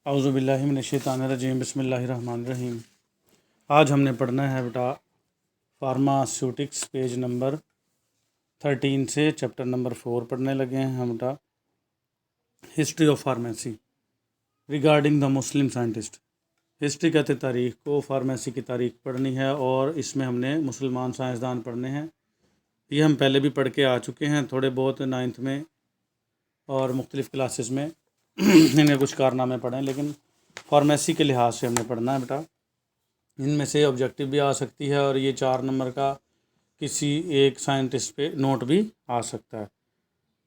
औज़ु बिल्लाहि मिनश्शैतानिर्रजीम बिस्मिल्लाहिर्रहमानिर्रहीम। आज हमने पढ़ना है बेटा फार्मास्यूटिक्स पेज नंबर 13 से चैप्टर नंबर 4 पढ़ने लगे हैं हम बेटा। History of pharmacy regarding the Muslim scientist. History कहते तारीख़ को, फार्मेसी की तारीख़ पढ़नी है और इसमें हमने मुसलमान साइंसदान पढ़ने हैं। ये हम पहले भी पढ़ के आ चुके हैं थोड़े बहुत 9th में और मुख्तलिफ़ क्लासेस में इनके कुछ कारनामे पढ़े, लेकिन फार्मेसी के लिहाज से हमने पढ़ना है बेटा। इनमें से ऑब्जेक्टिव भी आ सकती है और ये 4 नंबर का किसी एक साइंटिस्ट पे नोट भी आ सकता है।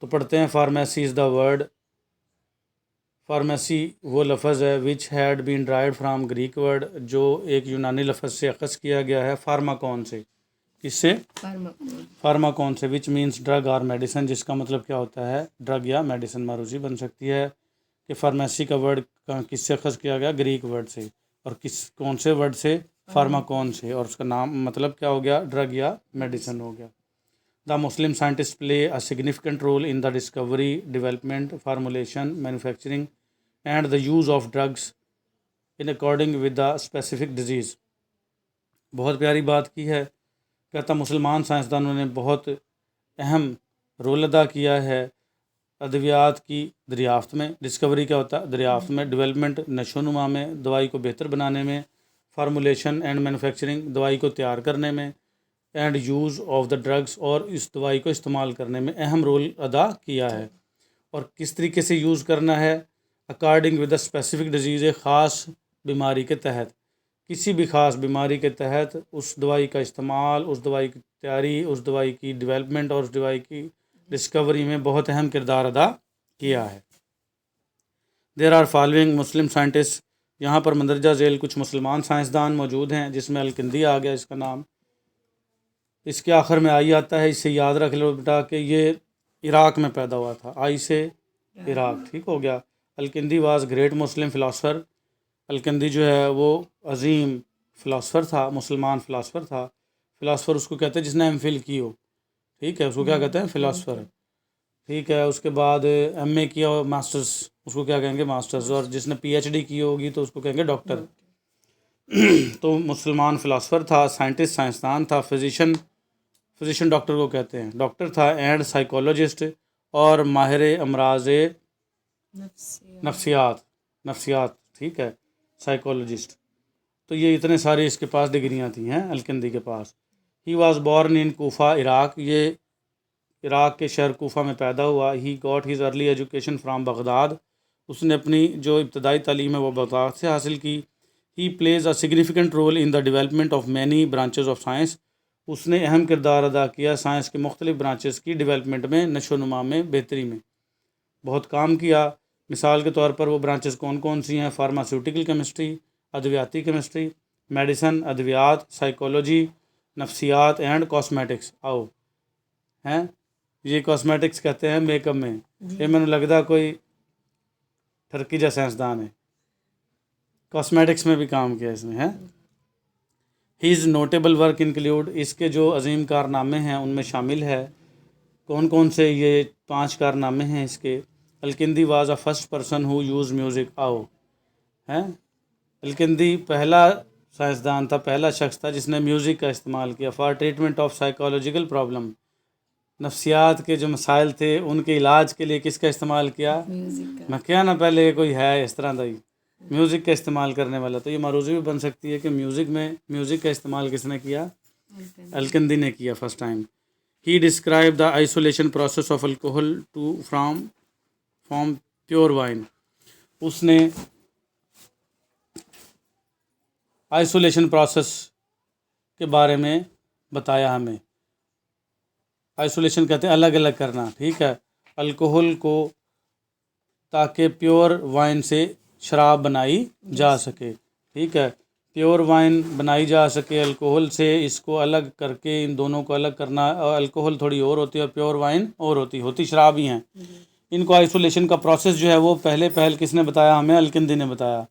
तो पढ़ते हैं। Pharmacy is the word, pharmacy वो लफ्ज़ है which had been derived from Greek word, जो एक यूनानी लफ्ज़ से अखज़ किया गया है फार्माकॉन से। किससे? फार्माकॉन से, विच मीन्स ड्रग और मेडिसिन, जिसका मतलब क्या होता है ड्रग या मेडिसिन मारूजी बन सकती है। कि फार्मेसी का वर्ड किससे अखज़ किया गया? ग्रीक वर्ड से। और कौन से वर्ड से? फार्माकॉन से। और उसका नाम मतलब क्या हो गया? ड्रग या मेडिसिन हो गया। The Muslim scientist play a significant role in the discovery, development, formulation, manufacturing and the use of drugs in according with the specific disease. बहुत प्यारी बात की है। कहता मुसलमान साइंसदानों ने बहुत अहम रोल अदा किया है अद्वियात की दरियाफ्त में। डिस्कवरी क्या होता है? दरियाफ्त में। डेवलपमेंट नशोनुमा में, दवाई को बेहतर बनाने में। फार्मुलेशन एंड मैन्युफैक्चरिंग, दवाई को तैयार करने में। And use of the drugs, और इस दवाई को इस्तेमाल करने में अहम रोल अदा किया है। और किस तरीके से यूज़ करना है? According with the specific disease, ख़ास बीमारी के तहत, किसी भी ख़ास बीमारी के तहत उस दवाई का इस्तेमाल, उस दवाई की तैयारी, उस दवाई की डेवलपमेंट और उस दवाई की डिस्कवरी में बहुत अहम किरदार अदा किया है। There are following Muslim scientist, यहाँ पर मंदरजा झेल कुछ मुसलमान साइंसदान मौजूद हैं, जिसमें अलकिंदी आ गया इसका नाम। इसके आखिर में आई आता है, इसे याद रख लो बेटा कि ये इराक़ में पैदा हुआ था। आई से इराक़, ठीक हो गया। अलकिंदी वाज ग्रेट मुस्लिम फ़िलासफ़र। अलकिंदी जो है वो अजीम फ़िलासफ़र था, मुसलमान फ़िलासफ़र था। फ़िलासफ़र उसको कहते हैं जिसने एमफिल की हो, ठीक है, उसको क्या कहते हैं? फ़िलासफ़र, ठीक है। उसके बाद एमए किया हो, मास्टर्स, उसको क्या कहेंगे? मास्टर्स। और जिसने पीएचडी की होगी तो उसको कहेंगे डॉक्टर। तो मुसलमान फ़िलासफ़र था, साइंटिस्ट, साइंसदान था, फिजिशियन डॉक्टर को कहते हैं, डॉक्टर था। एंड साइकोलॉजिस्ट, और माहिर अमराज नफ्सियात, ठीक है, साइकोलॉजिस्ट। तो ये इतने सारे इसके पास डिग्रियां थी हैं अलकिंदी के पास। He was born in Kufa, Iraq, ये इराक़ के शहर कूफा में पैदा हुआ। He got his early education from Baghdad, उसने अपनी जो इब्तदाई तालीम है वो बगदाद से हासिल की। He plays a significant role in the development of many branches of science, उसने अहम किरदार अदा किया साइंस के मुख्तलिफ ब्रांचेस की डेवलपमेंट में, नशोनुमा में, बेहतरी में बहुत काम किया। मिसाल के तौर पर वो ब्रांचेस कौन कौन सी हैं? फार्मास्यूटिकल केमिस्ट्री, अद्वियाती केमिस्ट्री, मेडिसन, अद्वियात, साइकोलॉजी, नफ्सियात एंड कॉस्मेटिक्स। आओ हैं, ये कॉस्मेटिक्स कहते हैं मेकअप में। ये मैंने लगता कोई टर्की जैसा साइंसदान है, कॉस्मेटिक्स में भी काम किया इसने, है। हीज़ नोटेबल वर्क इंक्लूड, इसके जो अजीम कारनामे हैं उनमें शामिल है, कौन कौन से? ये 5 कारनामे हैं इसके। Al Kindi was a first person who use music. आओ हैं, अलकिंदी पहला साइंसदान था, पहला शख्स था जिसने म्यूज़िक का इस्तेमाल किया for treatment of psychological problem, नफ्सियात के जो मसाइल थे उनके इलाज के लिए किसका इस्तेमाल किया? मैं क्या ना पहले कोई है इस तरह का ही म्यूज़िक का इस्तेमाल करने वाला। तो ये मारूज़ी भी बन सकती है कि म्यूज़िक का इस्तेमाल किसने किया? अलकिंदी ने किया first time. He describe the isolation process of alcohol to from pure wine, उसने आइसोलेशन प्रोसेस के बारे में बताया हमें। आइसोलेशन कहते हैं अलग अलग करना, ठीक है, अल्कोहल को, ताकि प्योर वाइन से शराब बनाई जा सके, ठीक है, प्योर वाइन बनाई जा सके अल्कोहल से, इसको अलग करके इन दोनों को अलग करना। और अल्कोहल थोड़ी और होती है और प्योर वाइन और होती शराब ही हैं। इनको आइसोलेशन का प्रोसेस जो है वो पहल किसने बताया हमें? अलकिंदी ने बताया।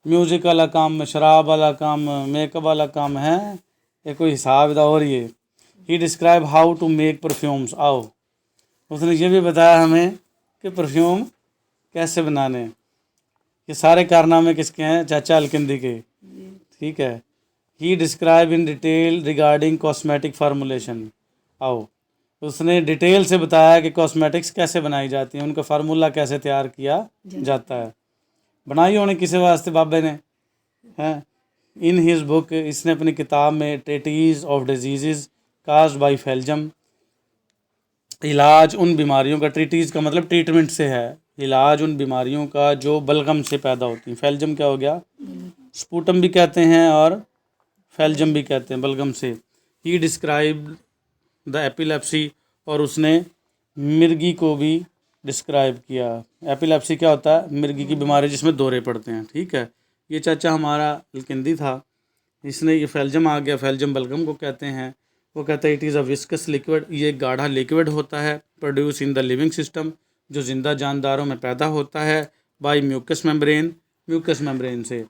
म्यूज़िक वाला काम, शराब वाला काम, मेकअप वाला काम है, ये कोई हिसाब था। और ये he describe how to make perfumes. आओ, उसने ये भी बताया हमें कि परफ्यूम कैसे बनाने। ये सारे कारनामे किसके हैं? चाचा अलकिंदी के। ठीक है। He describe in detail regarding cosmetic formulation. आओ, उसने डिटेल से बताया कि कॉस्मेटिक्स कैसे बनाई जाती हैं, उनका फार्मूला कैसे तैयार किया जाता है। बनाई होने किसी वास्ते बाबे ने हैं। इन हिज बुक, इसने अपनी किताब में treatise of disease caused by phlegm, इलाज उन बीमारियों का, ट्रीटीज़ का मतलब ट्रीटमेंट से है, इलाज उन बीमारियों का जो बलगम से पैदा होती हैं। फेल्जम क्या हो गया? स्पूटम भी कहते हैं और फेल्जम भी कहते हैं, बलगम से। ही डिस्क्राइब द एपिलेप्सी, और उसने मिर्गी को भी डिस्क्राइब किया। एपिलेप्सी क्या होता है? मिर्गी की बीमारी जिसमें दौरे पड़ते हैं। ठीक है। ये चाचा हमारा अलकिंदी था, इसने ये फेल्जम आ गया, फेल्जम बलगम को कहते हैं। वो कहता है it is a viscous liquid, ये एक गाढ़ा लिक्विड होता है, produce in the living system, जो जिंदा जानदारों में पैदा होता है, by mucus membrane, mucus membrane से।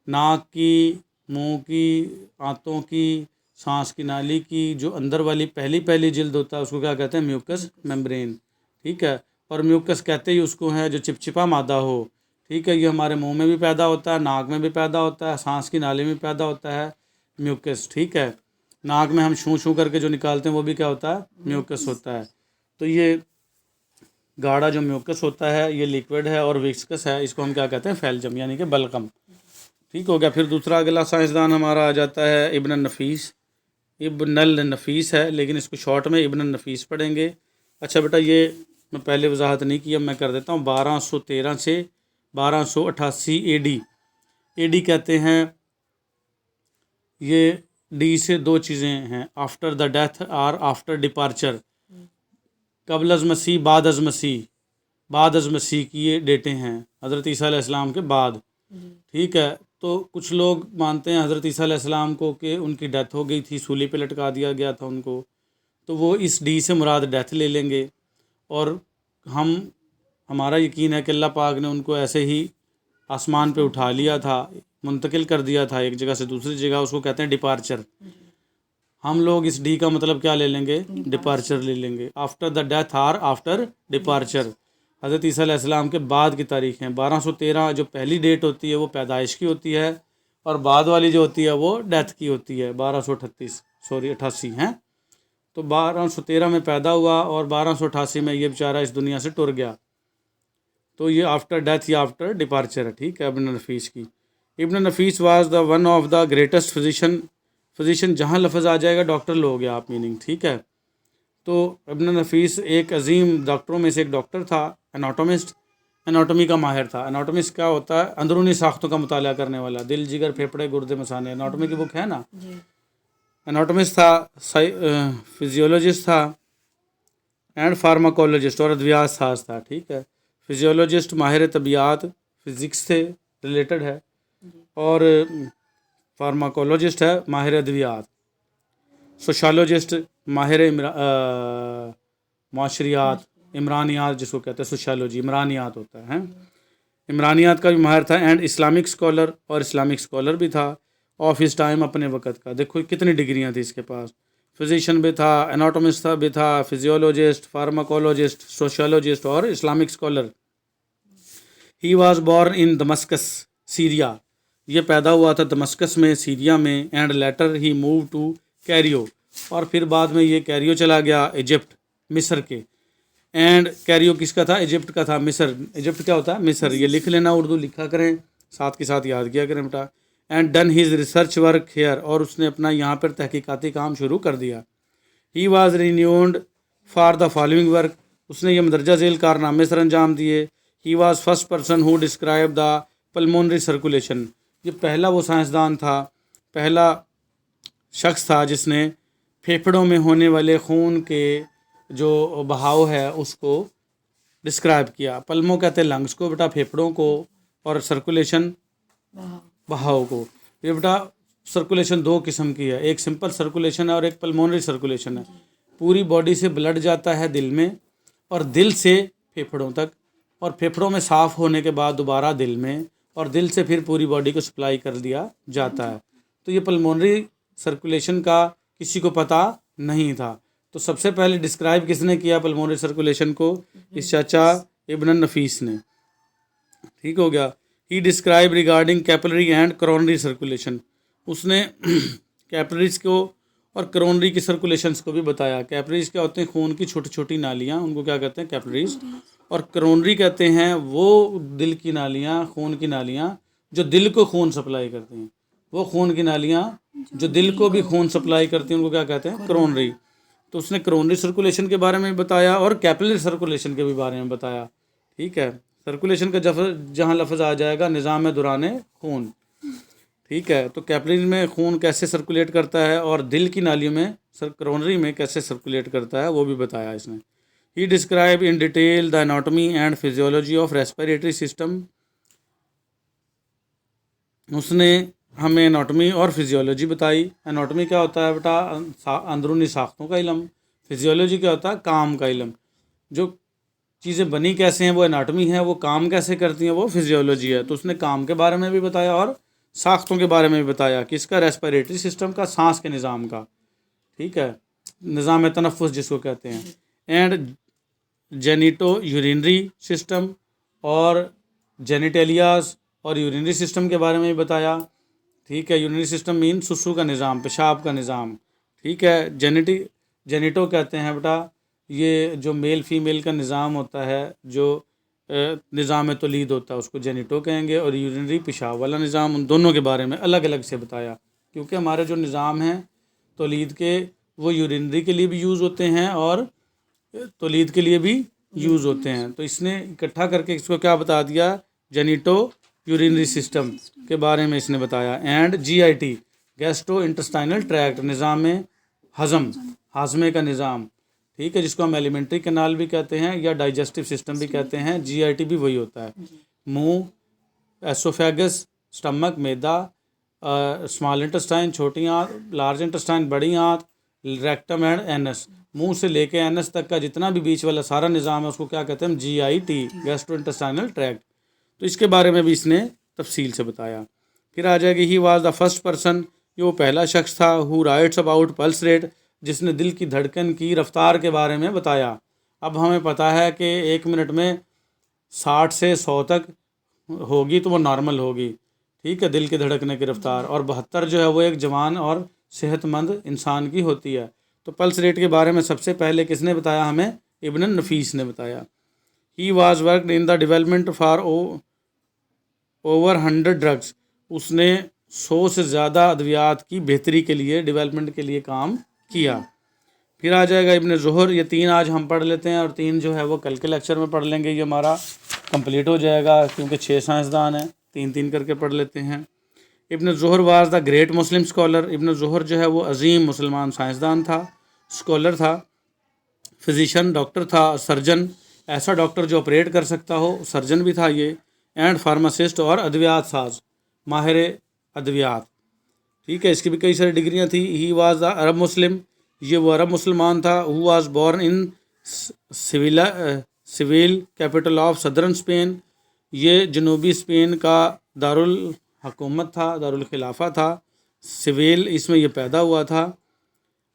नाक की, मुंह की, आंतों की, सांस की नाली की जो अंदर वाली पहली जिल्द होता है उसको क्या कहते हैं? Mucus membrane. ठीक है। और म्यूकस कहते ही उसको है जो चिपचिपा मादा हो। ठीक है। ये हमारे मुंह में भी पैदा होता है, नाक में भी पैदा होता है, सांस की नाली में पैदा होता है म्यूकस। ठीक है। नाक में हम छू छू करके जो निकालते हैं वो भी क्या होता है? म्यूकस होता है। तो ये गाढ़ा जो म्यूकस होता है ये लिक्विड है और विस्कस है, इसको हम क्या कहते हैं? फेल्जम, यानी कि बलगम। ठीक हो गया। फिर दूसरा अगला साइंसदान हमारा आ जाता है इब्न नफीस। इब्न नफीस है लेकिन इसको शॉर्ट में इब्न नफीस पढ़ेंगे। अच्छा बेटा, ये मैं पहले वजाहत नहीं की, अब मैं कर देता हूँ। 1213 से 1288 एडी कहते हैं। ये डी से दो चीज़ें हैं, आफ्टर द डेथ और आफ्टर डिपार्चर। कबल अज़ मसीह, बाद अज़ मसीह, बाद अज़ मसीह की ये डेटें हैं, हज़रत ईसा अलैहिस्सलाम के बाद। ठीक है। तो कुछ लोग मानते हैं हज़रत ईसा अलैहिस्सलाम को कि उनकी डेथ हो गई थी, सूली पे लटका दिया गया था उनको, तो वो इस डी से मुराद डेथ ले लेंगे। और हमारा यकीन है कि अल्लाह पाक ने उनको ऐसे ही आसमान पे उठा लिया था, मुंतकिल कर दिया था एक जगह से दूसरी जगह, उसको कहते हैं डिपार्चर। हम लोग इस डी का मतलब क्या ले लेंगे? डिपार्चर ले लेंगे। After the death or after departure, हज़रत ईसा अलैहिस्सलाम के बाद की तारीख है। 1213 जो पहली डेट होती है वो पैदाइश की होती है, और बाद वाली जो होती है वो डेथ की होती है, 88 हैं। तो 1213 में पैदा हुआ और 1288 में ये बेचारा इस दुनिया से टुर गया। तो ये आफ्टर डेथ या आफ्टर डिपार्चर है। ठीक है। इब्न नफीस की, Ibn Nafis was the one of the greatest physician, जहाँ लफ्ज़ आ जाएगा डॉक्टर लोगे आप, मीनिंग। ठीक है। तो इब्न नफीस एक अजीम डॉक्टरों में से एक डॉक्टर था, एनाटोमिस्ट, एनाटॉमी का माहिर था। एनाटोमिस्ट क्या होता है? अंदरूनी साख्तों का मुताला करने वाला, दिल, जिगर, फेफड़े, गुर्दे, मसाने, एनाटॉमी की बुक है ना। एनाटोमिस्ट था, फिजियोलॉजिस्ट था एंड फार्माकोलॉजिस्ट, और अद्वियात साज था। ठीक है। फिजियोलॉजिस्ट माहिर तबियात, फिज़िक्स से रिलेटेड है, और फार्माकोलॉजिस्ट है माहिर अद्वियात। सोशोलॉजिस्ट माहिर माशरियात, इमरानियात जिसको कहते हैं, सोशोलॉजी इमरानियात होता है। इमरानियात का भी माहिर था, एंड इस्लामिक स्कॉलर, और इस्लामिक स्कॉलर भी था ऑफ इस टाइम, अपने वक़्त का। देखो कितनी डिग्रियां थी इसके पास, फिजिशियन भी था, एनाटोमिस्ट भी था, फिजियोलॉजिस्ट, फार्माकोलॉजिस्ट, सोशोलॉजिस्ट और Islamic scholar. He was born in Damascus, Syria. ये पैदा हुआ था दमस्कस में, सीरिया में। And later he move to Cairo, और फिर बाद में ये कैरियो चला गया, इजिप्ट, मिस्र के। एंड कैरियो किसका था? इजिप्ट का था। मिस्र, इजिप्ट क्या होता है? मिस्र। ये लिख लेना, उर्दू लिखा करें, साथ के साथ याद किया करें बेटा। And done his research work here, और उसने अपना यहाँ पर तहकीकाती काम शुरू कर दिया। He was renewed for the following work, उसने ये मंदरजा झेल कारनामे सर अंजाम दिए। He was first person who describe the pulmonary circulation, ये पहला वो साइंसदान था, पहला शख्स था जिसने फेफड़ों में होने वाले खून के जो बहाव है उसको डिस्क्राइब किया। पल्मो कहते हैं लंग्स को बेटा, फेफड़ों को, और सर्कुलेशन बहाव को। ये बेटा सर्कुलेशन दो किस्म की है, एक सिंपल सर्कुलेशन है और एक पल्मोनरी सर्कुलेशन है। पूरी बॉडी से ब्लड जाता है दिल में, और दिल से फेफड़ों तक, और फेफड़ों में साफ़ होने के बाद दोबारा दिल में, और दिल से फिर पूरी बॉडी को सप्लाई कर दिया जाता है। तो ये पल्मोनरी सर्कुलेशन का किसी को पता नहीं था। तो सबसे पहले डिस्क्राइब किसने किया पल्मोनरी सर्कुलेशन को? इस चाचा इब्न नफीस ने। ठीक हो गया। He describe regarding capillary and coronary circulation, उसने कैपिलरीज को और करोनरी की सर्कुलेशंस को भी बताया। कैपिलरीज क्या होते हैं? खून की छोटी छोटी नालियाँ, उनको क्या कहते हैं? कैपिलरीज। और करोनरी कहते हैं वो दिल की नालियाँ, खून की नालियाँ जो दिल को खून सप्लाई करती हैं, वो खून की नालियाँ जो दिल को भी खून सप्लाई करती हैं उनको क्या कहते हैं? करोनरी। तो उसने करोनरी सर्कुलेशन के बारे में बताया और कैपिलरी सर्कुलेशन के भी बारे में बताया। ठीक है, सर्कुलेशन का जहाँ लफ्ज़ आ जाएगा निज़ाम दौरान खून। ठीक है, तो कैपिलरी में खून कैसे सर्कुलेट करता है और दिल की नालियों में करोनरी में कैसे सर्कुलेट करता है वो भी बताया इसने। He describe in detail the anatomy and physiology of respiratory system, उसने हमें एनाटॉमी और फिजियोलॉजी बताई। एनाटॉमी क्या होता है बेटा? अंदरूनी साख्तों का इल्म। फिजियोलॉजी क्या होता है? काम का इल्म। जो चीज़ें बनी कैसे हैं वो एनाटॉमी है, वो काम कैसे करती हैं वो फिजियोलॉजी है। तो उसने काम के बारे में भी बताया और साख्तों के बारे में भी बताया, किसका? रेस्पिरेटरी सिस्टम का, सांस के निज़ाम का। ठीक है, निज़ाम तनफ़ुस जिसको कहते हैं। एंड जेनिटो यूरिनरी सिस्टम और जेनिटेलियाज और यूरिनरी सिस्टम के बारे में भी बताया। ठीक है, यूरिनरी सिस्टम मीन सुसु का निज़ाम, पेशाब का निज़ाम। ठीक है, जेनिटो कहते हैं बेटा ये जो मेल फीमेल का निज़ाम होता है, जो निज़ाम तौलीद होता है उसको जेनिटो कहेंगे। और यूरिनरी पेशाब वाला निज़ाम, उन दोनों के बारे में अलग अलग से बताया, क्योंकि हमारे जो निज़ाम हैं तौलीद के वो यूरिनरी के लिए भी यूज़ होते हैं और तौलीद के लिए भी यूज़ होते हैं। तो इसने इकट्ठा करके इसको क्या बता दिया? जेनिटो यूरिनरी सिस्टम के बारे में इसने बताया। And GIT gastro intestinal tract, निज़ाम हज़म, हाजमे का निज़ाम। ठीक है, जिसको हम एलिमेंट्री कैनाल भी कहते हैं या डाइजेस्टिव सिस्टम भी कहते हैं। GIT भी वही होता है। मुंह, एसोफेगस, स्टमक, मैदा, स्मॉल इंटेस्टाइन छोटी आंत, लार्ज इंटेस्टाइन बड़ी आंत, रेक्टम एंड एनस, मुंह से लेके एनस तक का जितना भी बीच वाला सारा निज़ाम है उसको क्या कहते हैं? GIT gastro intestinal tract. तो इसके बारे में भी इसने तफसील से बताया। फिर आ जाएगी he was the first person, ये वो पहला शख्स था, who writes about pulse rate, जिसने दिल की धड़कन की रफ्तार के बारे में बताया। अब हमें पता है कि 1 मिनट में 60 से 100 तक होगी तो वो नॉर्मल होगी। ठीक है, दिल के धड़कने की रफ्तार। और 72 जो है वो एक जवान और सेहतमंद इंसान की होती है। तो पल्स रेट के बारे में सबसे पहले किसने बताया हमें? इब्न नफीस ने बताया। He was worked in the development for over 100 drugs, उसने 100 से ज़्यादा अद्वियात की बेहतरी के लिए, डेवलपमेंट के लिए काम किया। फिर आ जाएगा इब्न ज़ुहर, ये 3 आज हम पढ़ लेते हैं और 3 जो है वो कल के लेक्चर में पढ़ लेंगे, ये हमारा कंप्लीट हो जाएगा क्योंकि 6 साइंसदान हैं, 3-3 करके पढ़ लेते हैं। Ibn Zuhr was the great Muslim scholar, Ibn Zuhr जो है वो अजीम मुसलमान साइंसदान था, स्कॉलर था, फिजिशन डॉक्टर था, सर्जन, ऐसा डॉक्टर जो ऑपरेट कर सकता हो, सर्जन भी था ये। एंड फार्मासिस्ट और अद्वियात साज, माहिर अद्वियात। ठीक है, इसकी भी कई सारी डिग्रियां थी। ही वाज द अरब मुस्लिम, ये वो अरब मुसलमान था। Who was born in Seville capital of southern Spain, ये जनूबी स्पेन का दारुल हुकूमत था, दारुल खिलाफा था। सिविल इसमें ये पैदा हुआ था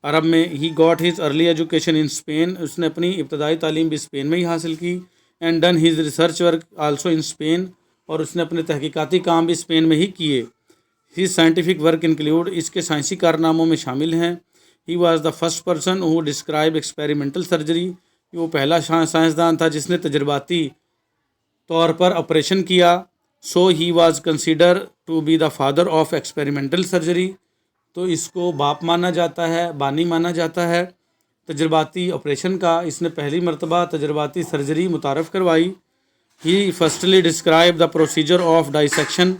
अरब में। ही got his early education in Spain, उसने अपनी इब्तदाई तालीम भी स्पेन में ही हासिल की। And done his research work also in Spain, और उसने अपने तहकीकाती काम भी स्पेन में ही किए। हिज साइंटिफिक वर्क इंक्लूड, इसके साइंसी कारनामों में शामिल हैं। He was the first person who describe experimental surgery, वो पहला साइंसदान था जिसने तजर्बाती तौर पर ऑपरेशन किया। So he was consider to be the father of experimental surgery, तो इसको बाप माना जाता है, बानी माना जाता है तजर्बाती ऑपरेशन का। इसने पहली मरतबा तजर्बाती सर्जरी मुतारफ़ करवाई। He firstly describe the procedure of dissection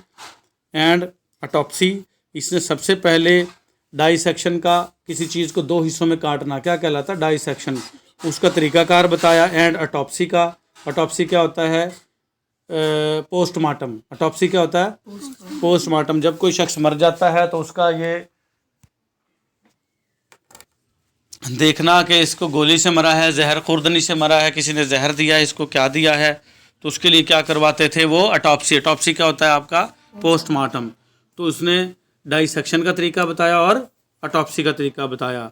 and autopsy, इसने सबसे पहले डाइसेक्शन का, किसी चीज़ को 2 हिस्सों में काटना, क्या कहलाता है? डाइसेक्शन, उसका तरीक़ाकार बताया। एंड ऑटोप्सी का, ऑटोप्सी क्या होता है? पोस्टमार्टम। ऑटोप्सी क्या होता है? पोस्टमार्टम, जब कोई शख्स मर जाता है तो उसका ये देखना कि इसको गोली से मरा है, जहर खुर्दनी से मरा है, किसी ने जहर दिया है, इसको क्या दिया है, तो उसके लिए क्या करवाते थे वो? ऑटोप्सी। ऑटोप्सी क्या होता है आपका? पोस्टमार्टम। तो उसने डाइसेक्शन का तरीका बताया और ऑटोप्सी का तरीका बताया।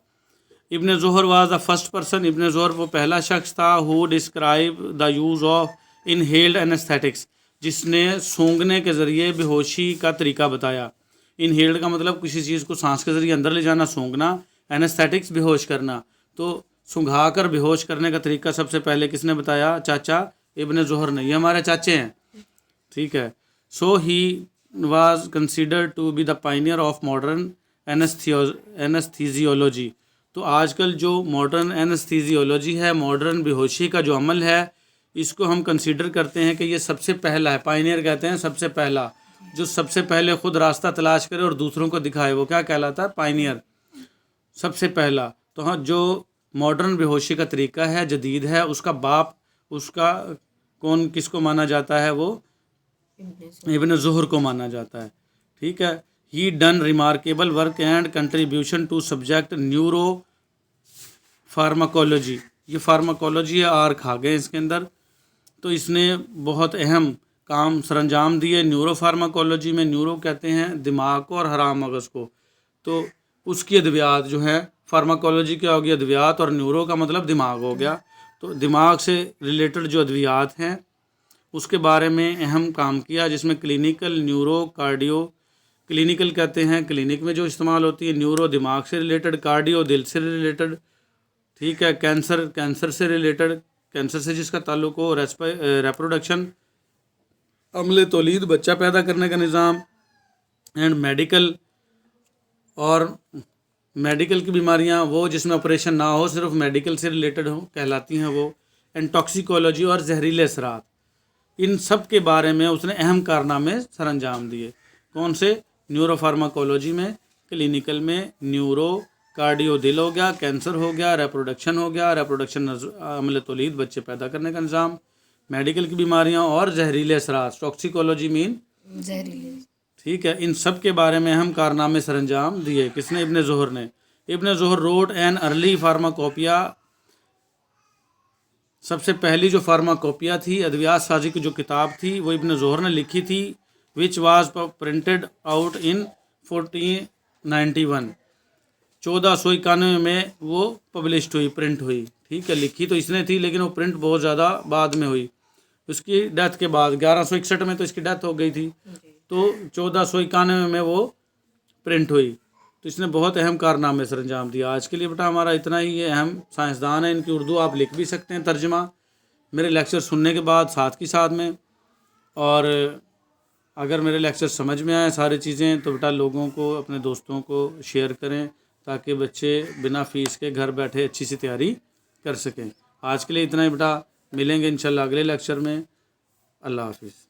इब्न Zuhr was the first person, इब्न ज़ुहर वो पहला शख्स था who describe the use of inhaled anaesthetics, जिसने सूंघने के ज़रिए बेहोशी का तरीका बताया। इनहेल्ड का मतलब किसी चीज़ को सांस के ज़रिए अंदर ले जाना, सूंघना। एनेस्थेटिक्स बेहोश करना, तो सूंघा कर बेहोश करने का तरीका सबसे पहले किसने बताया? चाचा इब्न ज़ुहर ने। ये हमारे चाचे हैं, ठीक है। So he was considered to be the pioneer of modern anaesthesiology. तो आजकल जो मॉडर्न एनेस्थीजियोलॉजी है, मॉडर्न बेहोशी का जो अमल है, इसको हम कंसीडर करते हैं कि ये सबसे पहला है। पायनियर कहते हैं सबसे पहला, जो सबसे पहले खुद रास्ता तलाश करे और दूसरों को दिखाए, वो क्या कहलाता है? पायनियर, सबसे पहला। तो हाँ, जो मॉडर्न बेहोशी का तरीका है, जदीद है, उसका बाप, उसका कौन किसको माना जाता है? वो इब्न ज़ुहर को माना जाता है, ठीक है। He done remarkable work and contribution to subject neuro pharmacology. ये फार्माकोलॉजी है, आर खा गए इसके अंदर। तो इसने बहुत अहम काम सरंजाम दिए न्यूरो फार्माकोलॉजी में। न्यूरो कहते हैं दिमाग को और हराम मगज़ को। तो उसकी अद्वियात जो है, फार्माकोलॉजी क्या होगी? अद्वियात, और न्यूरो का मतलब दिमाग हो गया। तो दिमाग से रिलेटेड जो अद्वियात हैं उसके बारे में अहम काम किया, जिसमें क्लिनिकल न्यूरो कार्डियो। क्लिनिकल कहते हैं क्लिनिक में जो इस्तेमाल होती है, न्यूरो दिमाग से रिलेटेड, कार्डियो दिल से रिलेटेड, ठीक है। कैंसर, कैंसर से रिलेटेड, कैंसर से जिसका ताल्लुक हो। रेप्रोडक्शन, अमले तौलीद, बच्चा पैदा करने का निज़ाम। एंड मेडिकल, और मेडिकल की बीमारियां वो जिसमें ऑपरेशन ना हो, सिर्फ मेडिकल से रिलेटेड हो, कहलाती हैं वो। एंड टॉक्सिकोलॉजी और जहरीले असरात। इन सब के बारे में उसने अहम कारनामे सरंजाम दिए। कौन से? न्यूरो फार्माकोलॉजी में, क्लिनिकल में न्यूरो, कार्डियो दिल हो गया, कैंसर हो गया, रेप्रोडक्शन हो गया, रेप्रोडक्शन अमल तौलीद, बच्चे पैदा करने का निज़ाम, मेडिकल की बीमारियां, और जहरीले असरात, टॉक्सिकोलॉजी मीन जहरीले, ठीक है। इन सब के बारे में हम कारनामे सरंजाम दिए। किसने? इब्न ज़ुहर ने। इब्न ज़ुहर रोड एन अर्ली फार्माकोपिया। सबसे पहली जो फार्माकोपिया थी, अद्वियात साजी की जो किताब थी, वो इब्न ज़ुहर ने लिखी थी। Which was printed out in 1491। 1491 में वो पब्लिश्ड हुई, प्रिंट हुई, ठीक है। लिखी तो इसने थी, लेकिन वो प्रिंट बहुत ज़्यादा बाद में हुई, उसकी डेथ के बाद। 1161 में तो इसकी डेथ हो गई थी, तो 1491 में वो प्रिंट हुई। तो इसने बहुत अहम कारनामे सरंजाम दिया। आज के लिए बेटा हमारा इतना ही। ये अहम साइंसदान है, इनकी उर्दू आप लिख भी सकते हैं तर्जमा, मेरे लेक्चर सुनने के बाद साथ की साथ में। और अगर मेरे लेक्चर समझ में आए सारी चीज़ें, तो बेटा लोगों को, अपने दोस्तों को शेयर करें, ताकि बच्चे बिना फ़ीस के घर बैठे अच्छी सी तैयारी कर सकें। आज के लिए इतना ही बेटा, मिलेंगे इंशाल्लाह अगले लेक्चर में। अल्लाह हाफिज़।